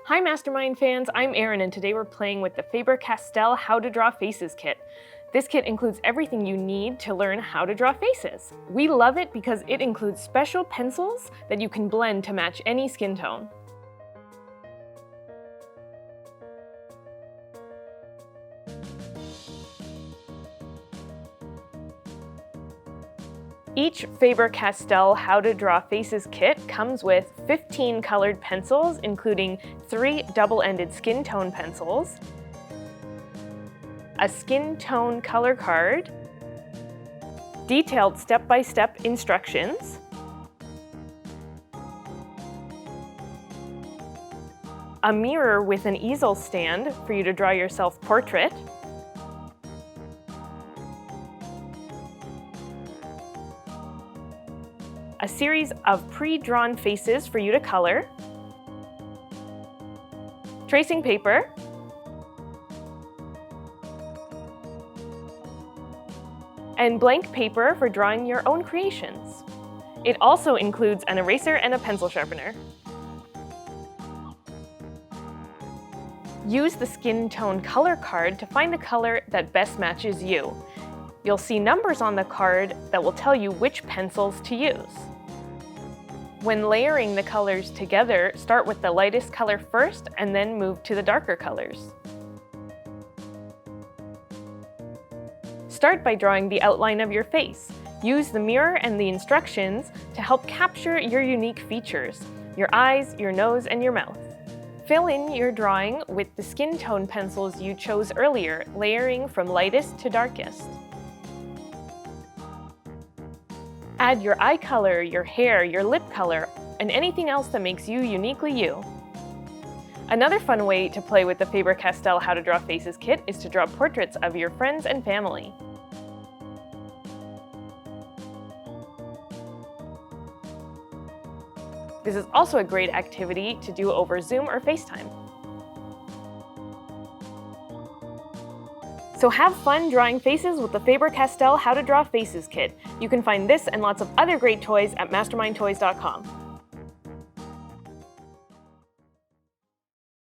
Hi Mastermind fans, I'm Erin and today we're playing with the Faber-Castell How to Draw Faces kit. This kit includes everything you need to learn how to draw faces. We love it because it includes special pencils that you can blend to match any skin tone. Each Faber-Castell How to Draw Faces kit comes with 15 colored pencils, including 3 double-ended skin tone pencils, a skin tone color card, detailed step-by-step instructions, a mirror with an easel stand for you to draw your self-portrait, a series of pre-drawn faces for you to color, tracing paper, and blank paper for drawing your own creations. It also includes an eraser and a pencil sharpener. Use the skin tone color card to find the color that best matches you. You'll see numbers on the card that will tell you which pencils to use. When layering the colors together, start with the lightest color first and then move to the darker colors. Start by drawing the outline of your face. Use the mirror and the instructions to help capture your unique features, your eyes, your nose, and your mouth. Fill in your drawing with the skin tone pencils you chose earlier, layering from lightest to darkest. Add your eye color, your hair, your lip color, and anything else that makes you uniquely you. Another fun way to play with the Faber-Castell How to Draw Faces kit is to draw portraits of your friends and family. This is also a great activity to do over Zoom or FaceTime. So have fun drawing faces with the Faber-Castell How to Draw Faces kit. You can find this and lots of other great toys at mastermindtoys.com.